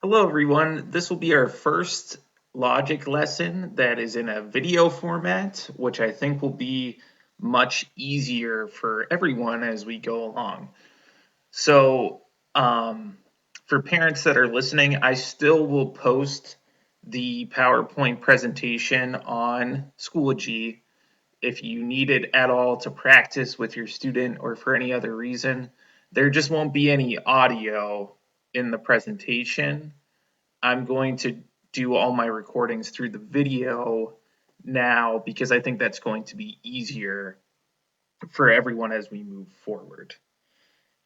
Hello, everyone. This will be our first logic lesson that is in a video format, which I think will be much easier for everyone as we go along. So, um, for parents that are listening, I still will post the PowerPoint presentation on Schoology if you need it at all to practice with your student or for any other reason. There just won't be any audio in the presentation. I'm going to do all my recordings through the video now because I think that's going to be easier for everyone as we move forward.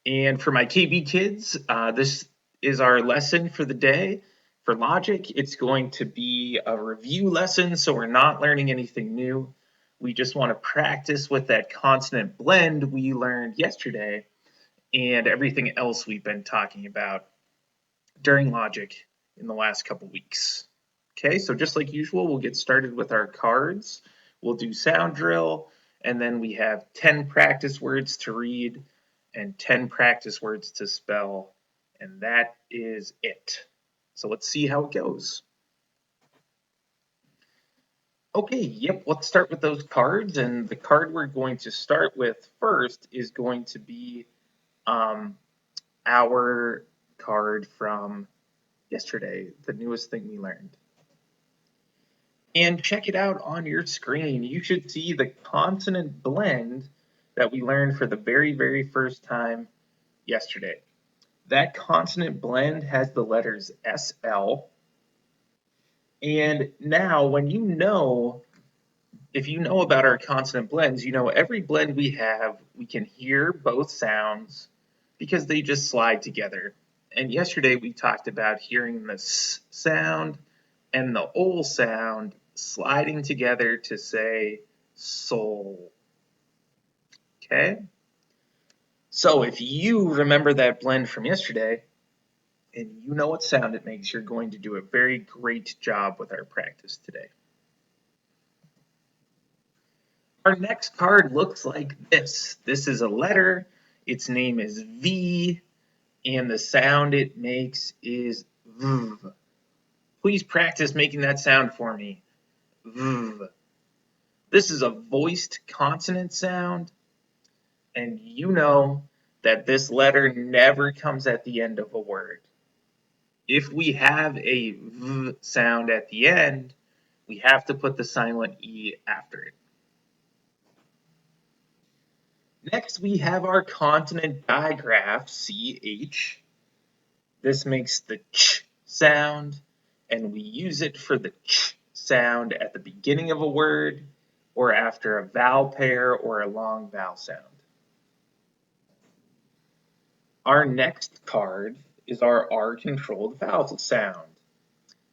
And for my KB kids, this is our lesson for the day. For logic, it's going to be a review lesson, so we're not learning anything new. We just want to practice with that consonant blend we learned yesterday and everything else we've been talking about during logic in the last couple weeks. Okay, so just like usual, we'll get started with our cards. We'll do sound drill, and then we have 10 practice words to read and 10 practice words to spell, and that is it. So let's see how it goes. Okay, yep, let's start with those cards, and the card we're going to start with first is going to be um, our card from yesterday, the newest thing we learned. And check it out on your screen. You should see the consonant blend that we learned for the very first time yesterday. That consonant blend has the letters SL. And now, if you know about our consonant blends, you know every blend we have, we can hear both sounds because they just slide together. And yesterday we talked about hearing the S sound and the ol sound sliding together to say soul. Okay? So if you remember that blend from yesterday and you know what sound it makes, you're going to do a very great job with our practice today. Our next card looks like this. This is a letter. Its name is V, and the sound it makes is V. Please practice making that sound for me. V. This is a voiced consonant sound, and you know that this letter never comes at the end of a word. If we have a V sound at the end, we have to put the silent E after it. Next, we have our consonant digraph, CH. This makes the ch sound, and we use it for the ch sound at the beginning of a word or after a vowel pair or a long vowel sound. Our next card is our R-controlled vowel sound.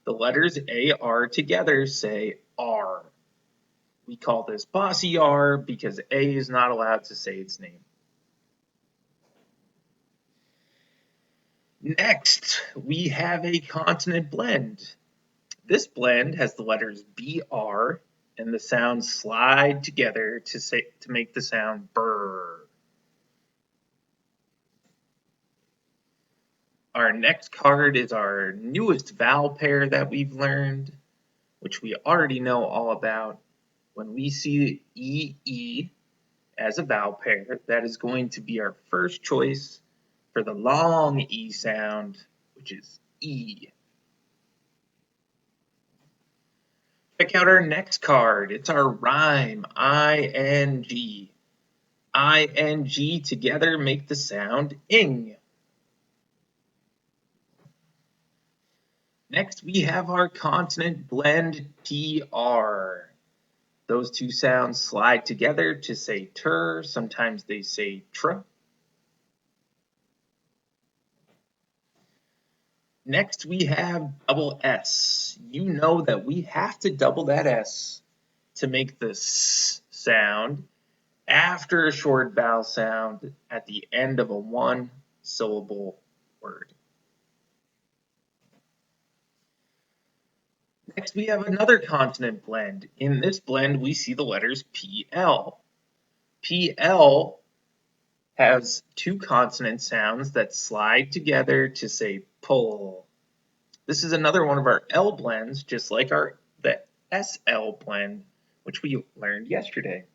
The letters AR together say R. We call this bossy R because A is not allowed to say its name. Next, we have a consonant blend. This blend has the letters BR and the sounds slide together to make the sound burr. Our next card is our newest vowel pair that we've learned, which we already know all about. When we see EE as a vowel pair, that is going to be our first choice for the long E sound, which is E. Check out our next card. It's our rhyme, ING. ING together make the sound ing. Next, we have our consonant blend TR. Those two sounds slide together to say tur. Sometimes they say tr. Next, we have double S. You know that we have to double that S to make the S sound after a short vowel sound at the end of a one-syllable word. Next, we have another consonant blend. In this blend, we see the letters PL. PL has two consonant sounds that slide together to say pull. This is another one of our L blends, just like the SL blend, which we learned yesterday.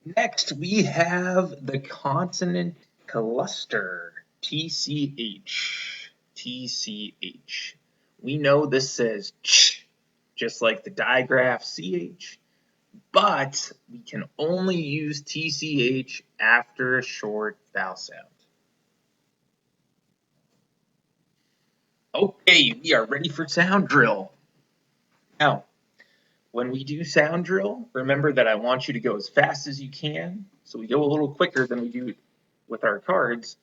Next, we have the consonant cluster, TCH. TCH. We know this says ch, just like the digraph CH, but we can only use TCH after a short vowel sound. Okay, we are ready for sound drill. Now, when we do sound drill, remember that I want you to go as fast as you can. So we go a little quicker than we do with our cards.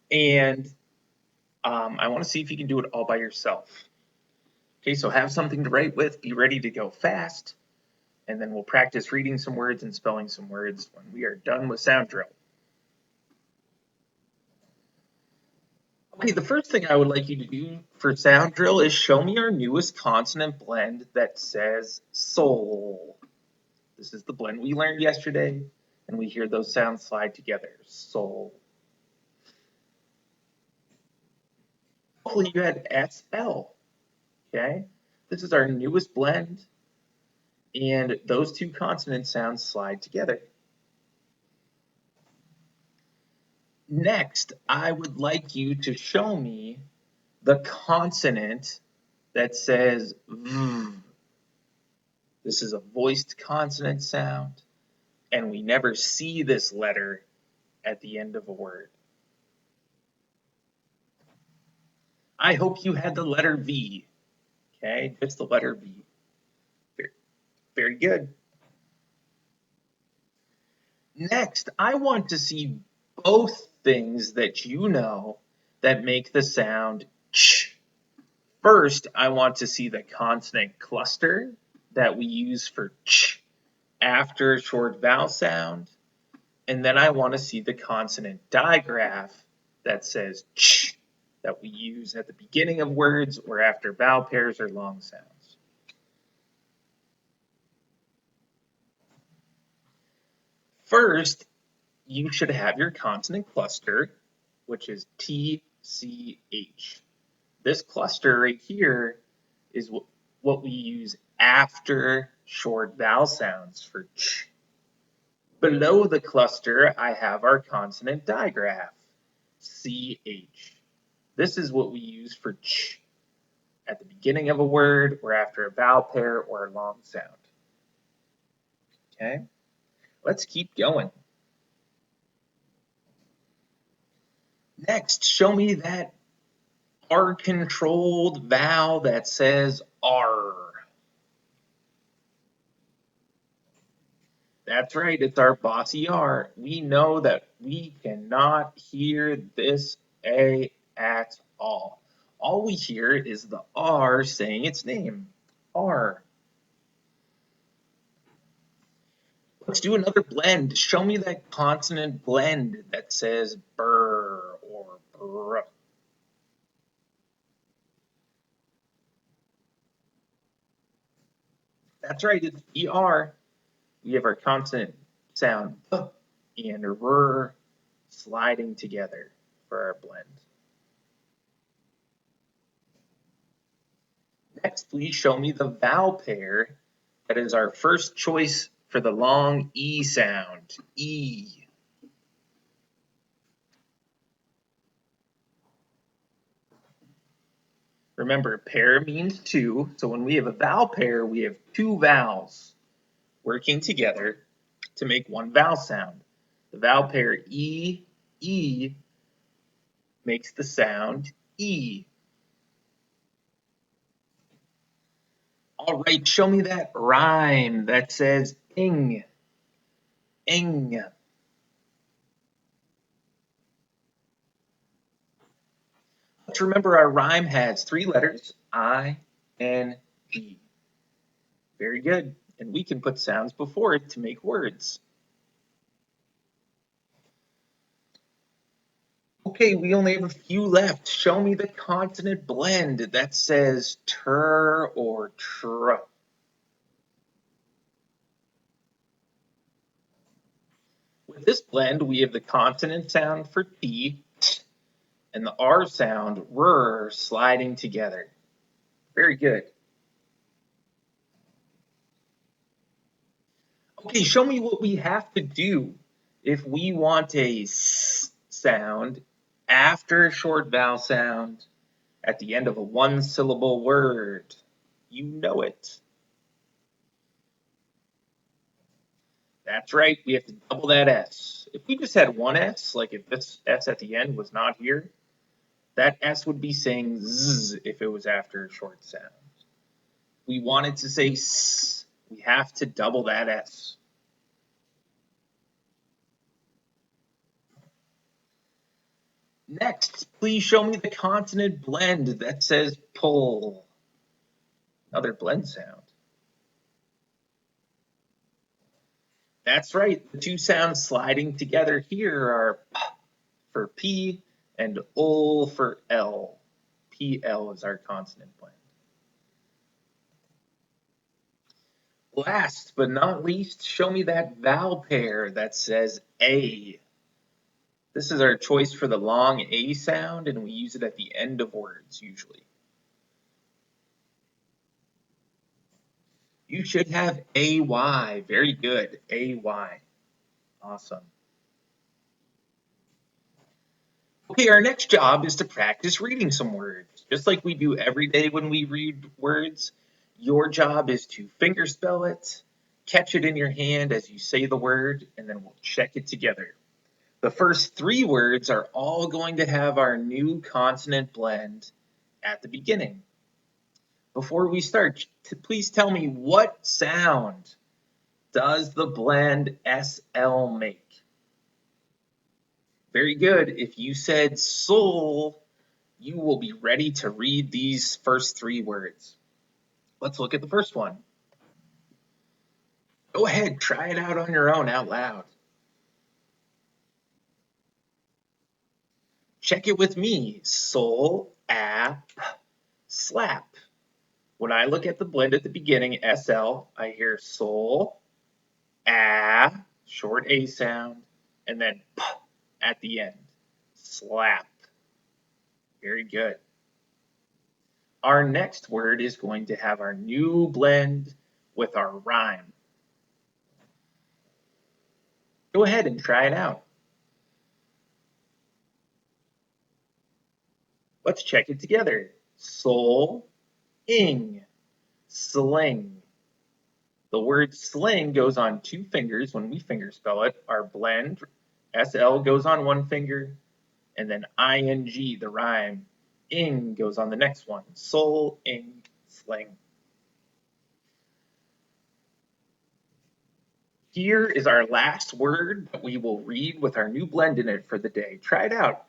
And I want to see if you can do it all by yourself. Okay, so have something to write with, be ready to go fast, and then we'll practice reading some words and spelling some words when we are done with sound drill. Okay, the first thing I would like you to do for sound drill is show me our newest consonant blend that says soul. This is the blend we learned yesterday, and we hear those sounds slide together. Soul. Hopefully you had SL. Okay, this is our newest blend, and those two consonant sounds slide together. Next, I would like you to show me the consonant that says V. This is a voiced consonant sound, and we never see this letter at the end of a word. I hope you had the letter V. Okay, just the letter V. Very, very good. Next, I want to see both things that you know that make the sound ch. First, I want to see the consonant cluster that we use for ch after a short vowel sound. And then I want to see the consonant digraph that says ch that we use at the beginning of words or after vowel pairs or long sounds. First, you should have your consonant cluster, which is TCH. This cluster right here is what we use after short vowel sounds for ch. Below the cluster, I have our consonant digraph, CH. This is what we use for ch at the beginning of a word or after a vowel pair or a long sound. Okay, let's keep going. Next, show me that R-controlled vowel that says R. That's right, it's our bossy R. We know that we cannot hear this A at all. All we hear is the R saying its name, R. Let's do another blend. Show me that consonant blend that says burr or brr. That's right, it's ER. We have our consonant sound and R sliding together for our blend. Next, please show me the vowel pair that is our first choice for the long E sound, E. Remember, pair means two, so when we have a vowel pair, we have two vowels working together to make one vowel sound. The vowel pair E, E makes the sound E. All right, show me that rhyme that says ing, ing. Let's remember our rhyme has three letters, I, N, G. Very good. And we can put sounds before it to make words. Okay, we only have a few left. Show me the consonant blend that says tur or tr. With this blend, we have the consonant sound for T, and the R sound, R, sliding together. Very good. Okay, show me what we have to do if we want a S sound after a short vowel sound at the end of a one-syllable word. You know it. That's right, we have to double that S. If we just had one S, like if this S at the end was not here, that S would be saying Z if it was after a short sound. We wanted to say S, we have to double that S. Next, please show me the consonant blend that says pull. Another blend sound. That's right, the two sounds sliding together here are P for P and ul for L. PL is our consonant blend. Last but not least, show me that vowel pair that says A. This is our choice for the long A sound, and we use it at the end of words usually. You should have AY. Very good. AY. Awesome. Okay, our next job is to practice reading some words. Just like we do every day when we read words, your job is to fingerspell it, catch it in your hand as you say the word, and then we'll check it together. The first three words are all going to have our new consonant blend at the beginning. Before we start, please tell me what sound does the blend SL make? Very good. If you said soul, you will be ready to read these first three words. Let's look at the first one. Go ahead, try it out on your own out loud. Check it with me. Soul, app, slap. When I look at the blend at the beginning, SL, I hear soul, short A sound, and then P at the end. Slap. Very good. Our next word is going to have our new blend with our rhyme. Go ahead and try it out. Let's check it together. Soul, ing, sling. The word sling goes on two fingers when we fingerspell it. Our blend, SL, goes on one finger, and then ing, the rhyme, ing goes on the next one. Soul, ing, sling. Here is our last word that we will read with our new blend in it for the day. Try it out.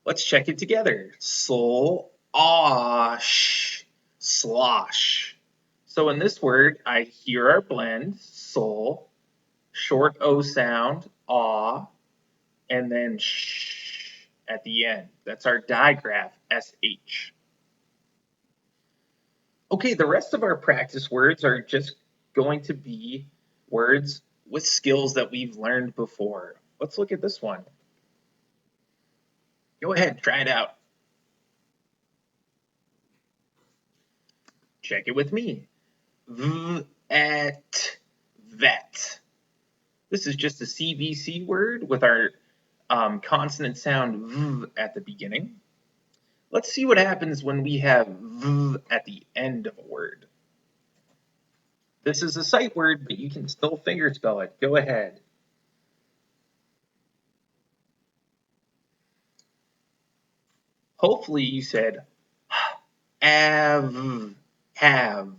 Let's check it together. Soul, osh, slosh. So in this word, I hear our blend, soul, short O sound, aw, and then sh at the end. That's our digraph, sh. Okay, the rest of our practice words are just going to be words with skills that we've learned before. Let's look at this one. Go ahead, try it out. Check it with me. At vet. This is just a CVC word with our consonant sound v at the beginning. Let's see what happens when we have v at the end of a word. This is a sight word, but you can still fingerspell it. Go ahead. Hopefully you said have, have.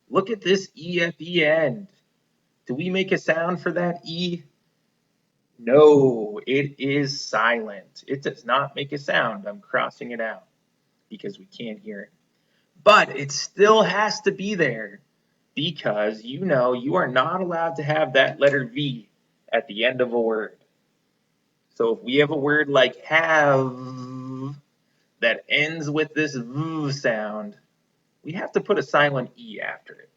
Look at this E at the end. Do we make a sound for that E? No, it is silent. It does not make a sound. I'm crossing it out because we can't hear it. But it still has to be there because you know you are not allowed to have that letter V at the end of a word. So if we have a word like have that ends with this V sound, we have to put a silent E after it.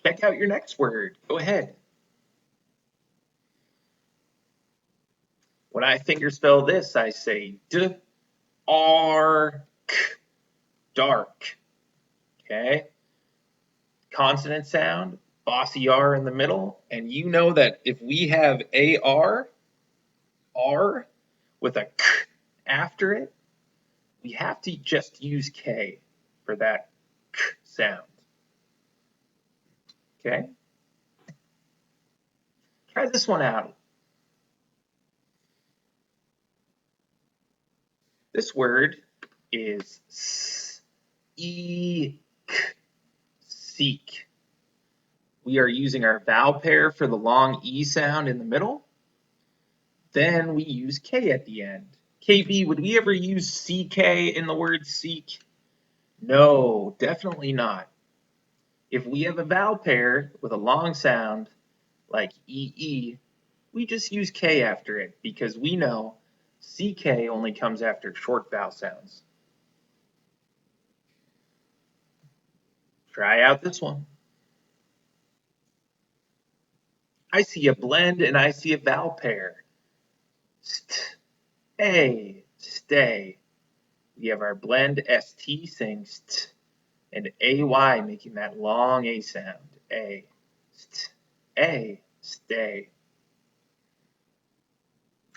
Check out your next word. Go ahead. When I fingerspell this, I say d-r-k, dark. Okay? Consonant sound, bossy R in the middle, and you know that if we have AR, R, with a k after it, we have to just use K for that k sound. Okay? Try this one out. This word is seek. Seek. We are using our vowel pair for the long E sound in the middle. Then we use K at the end. KB, would we ever use CK in the word seek? No, definitely not. If we have a vowel pair with a long sound like EE, we just use K after it because we know CK only comes after short vowel sounds. Try out this one. I see a blend and I see a vowel pair. Stay, stay. We have our blend ST saying st and AY making that long A sound. A, st, A, stay.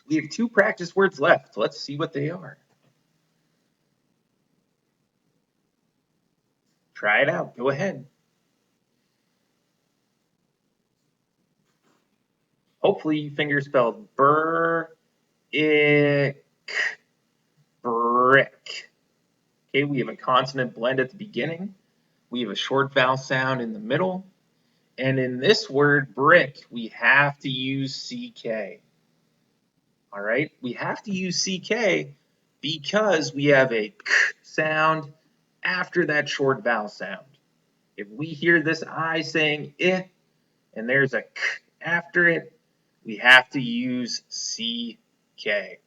We have 2 practice words left. Let's see what they are. Try it out. Go ahead. Hopefully you fingerspelled brick. Brick. Okay, we have a consonant blend at the beginning. We have a short vowel sound in the middle. And in this word brick, we have to use CK. All right, we have to use CK because we have a k sound after that short vowel sound. If we hear this I saying I and there's a k after it, we have to use CK.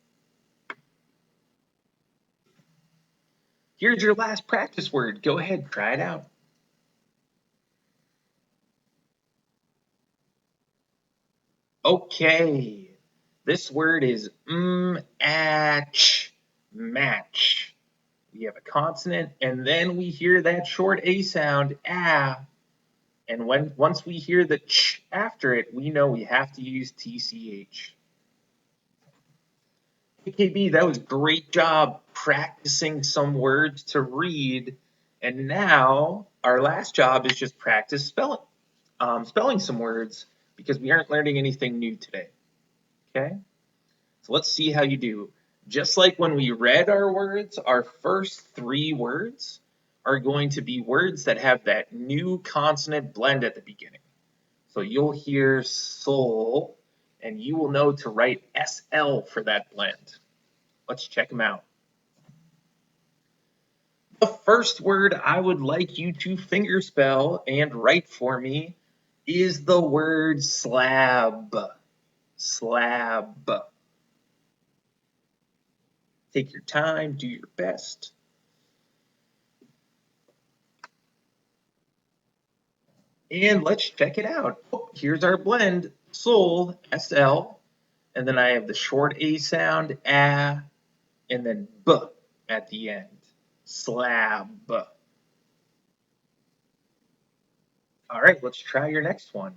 Here's your last practice word. Go ahead, try it out. Okay, this word is match. Match. We have a consonant, and then we hear that short A sound, ah. And once we hear the ch after it, we know we have to use TCH. AKB, that was great job practicing some words to read. And now our last job is just practice spelling some words because we aren't learning anything new today. Okay? So let's see how you do. Just like when we read our words, our first 3 words are going to be words that have that new consonant blend at the beginning. So you'll hear soul, and you will know to write SL for that blend. Let's check them out. The first word I would like you to fingerspell and write for me is the word slab. Slab. Take your time, do your best. And let's check it out. Oh, here's our blend, soul, SL, and then I have the short A sound, ah, and then b at the end, slab. All right, let's try your next one.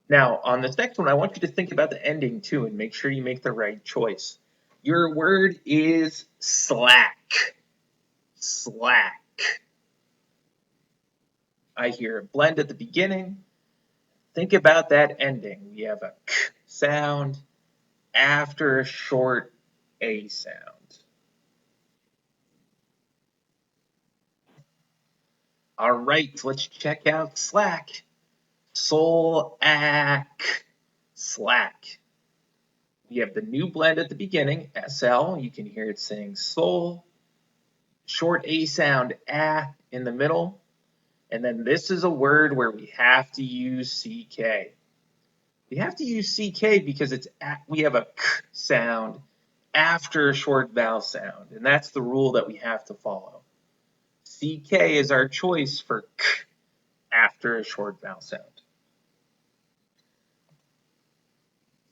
Now, on this next one, I want you to think about the ending too and make sure you make the right choice. Your word is slack. Slack. I hear a blend at the beginning. Think about that ending. We have a k sound after a short A sound. All right, let's check out slack. Soul-ack. Slack. We have the new blend at the beginning, SL. You can hear it saying soul. Short A sound, ah, in the middle. And then this is a word where we have to use CK. We have to use CK because we have a k sound after a short vowel sound. And that's the rule that we have to follow. CK is our choice for k after a short vowel sound.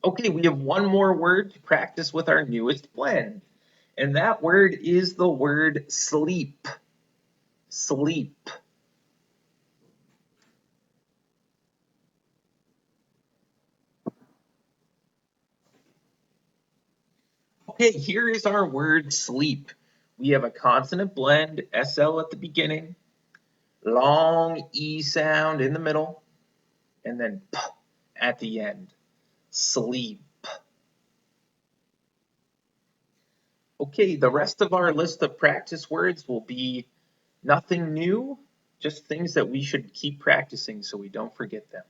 Okay, we have one more word to practice with our newest blend, and that word is the word sleep. Sleep. Okay, here is our word sleep. We have a consonant blend, SL at the beginning, long E sound in the middle, and then P at the end. Sleep. Okay, the rest of our list of practice words will be nothing new, just things that we should keep practicing so we don't forget them.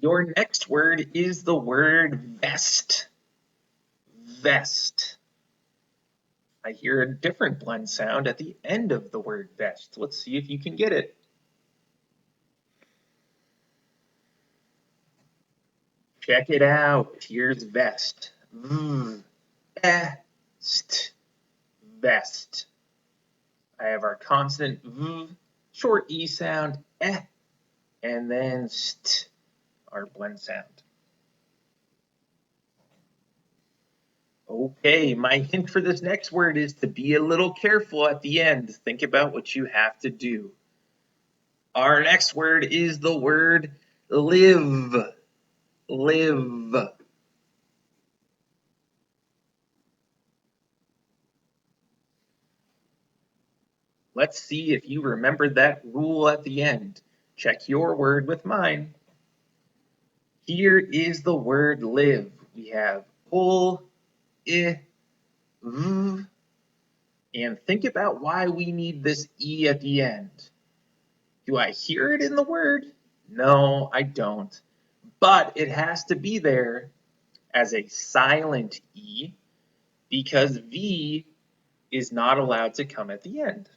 Your next word is the word vest. Vest. I hear a different blend sound at the end of the word vest. Let's see if you can get it. Check it out. Here's vest. Vest. Vest. I have our consonant short E sound, and then st, our blend sound. Okay, my hint for this next word is to be a little careful at the end. Think about what you have to do. Our next word is the word live. Live. Let's see if you remembered that rule at the end. Check your word with mine. Here is the word live. We have pull, I, v, and think about why we need this E at the end. Do I hear it in the word? No, I don't. But it has to be there as a silent E because V is not allowed to come at the end.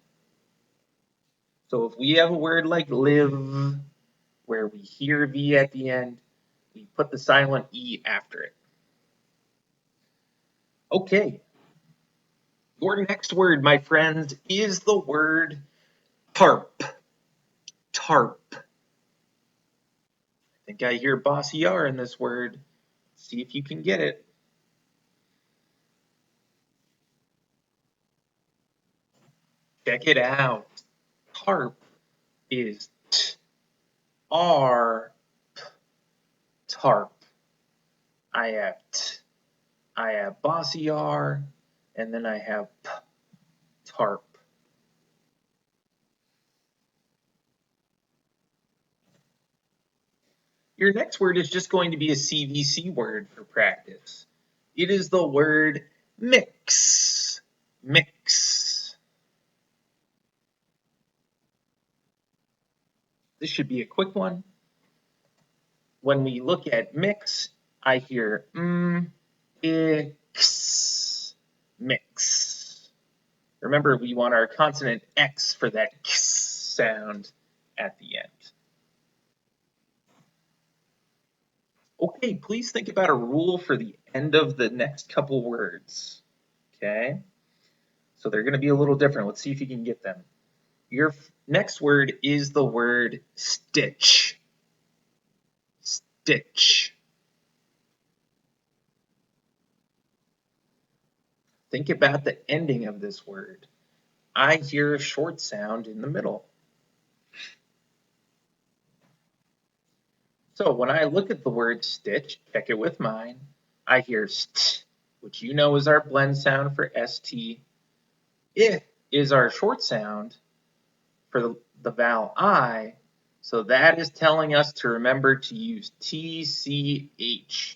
So if we have a word like live, where we hear V at the end, we put the silent E after it. Okay, your next word, my friends, is the word tarp. Tarp. I think I hear bossy R in this word. See if you can get it. Check it out. Tarp is R, tarp. I have I have bossy R, and then I have tarp. Your next word is just going to be a CVC word for practice. It is the word mix. Mix. This should be a quick one. When we look at mix, I hear x. Mix. Remember, we want our consonant X for that x sound at the end. Okay, please think about a rule for the end of the next couple words. Okay, so they're going to be a little different. Let's see if you can get them. Your next word is the word stitch. Stitch. Think about the ending of this word. I hear a short sound in the middle. So when I look at the word stitch, check it with mine, I hear st, which you know is our blend sound for st. I is our short sound for the vowel I, so that is telling us to remember to use TCH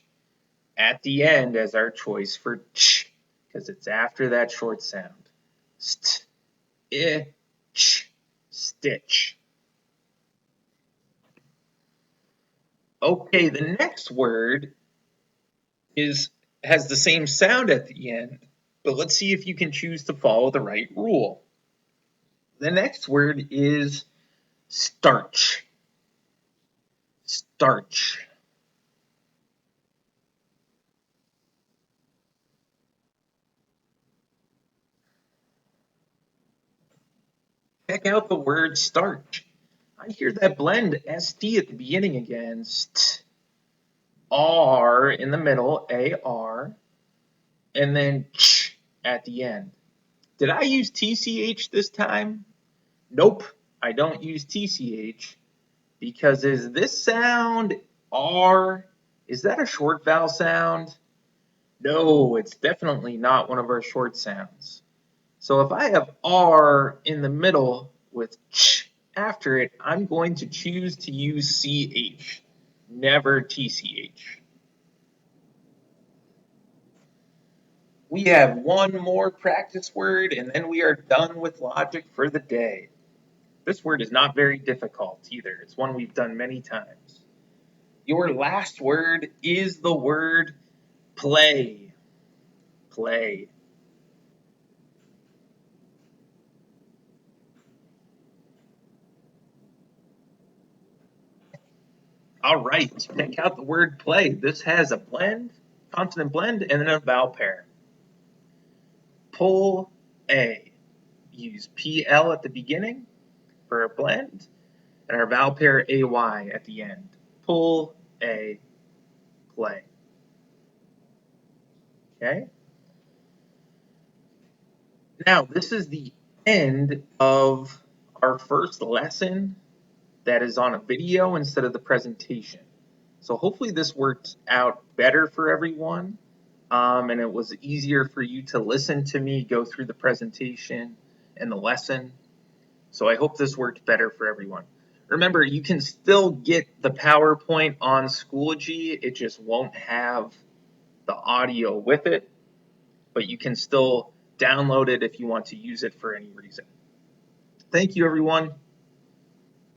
at the end as our choice for ch, because it's after that short sound. St, I, ch, stitch. Okay, the next word has the same sound at the end, but let's see if you can choose to follow the right rule. The next word is starch. Starch. Check out the word starch. I hear that blend ST at the beginning again. St. R in the middle, AR, and then ch at the end. Did I use TCH this time? Nope, I don't use TCH because is this sound R? Is that a short vowel sound? No, it's definitely not one of our short sounds. So if I have R in the middle with ch after it, I'm going to choose to use CH, never TCH. We have one more practice word and then we are done with logic for the day. This word is not very difficult either. It's one we've done many times. Your last word is the word play. Play. All right, check out the word play. This has a blend, consonant blend, and then a vowel pair. Pull A. Use PL at the beginning for a blend, and our vowel pair AY at the end. Pull A, play. Okay? Now, this is the end of our first lesson that is on a video instead of the presentation. So hopefully this worked out better for everyone, and it was easier for you to listen to me go through the presentation and the lesson. So I hope this worked better for everyone. Remember, you can still get the PowerPoint on Schoology. It just won't have the audio with it, but you can still download it if you want to use it for any reason. Thank you, everyone.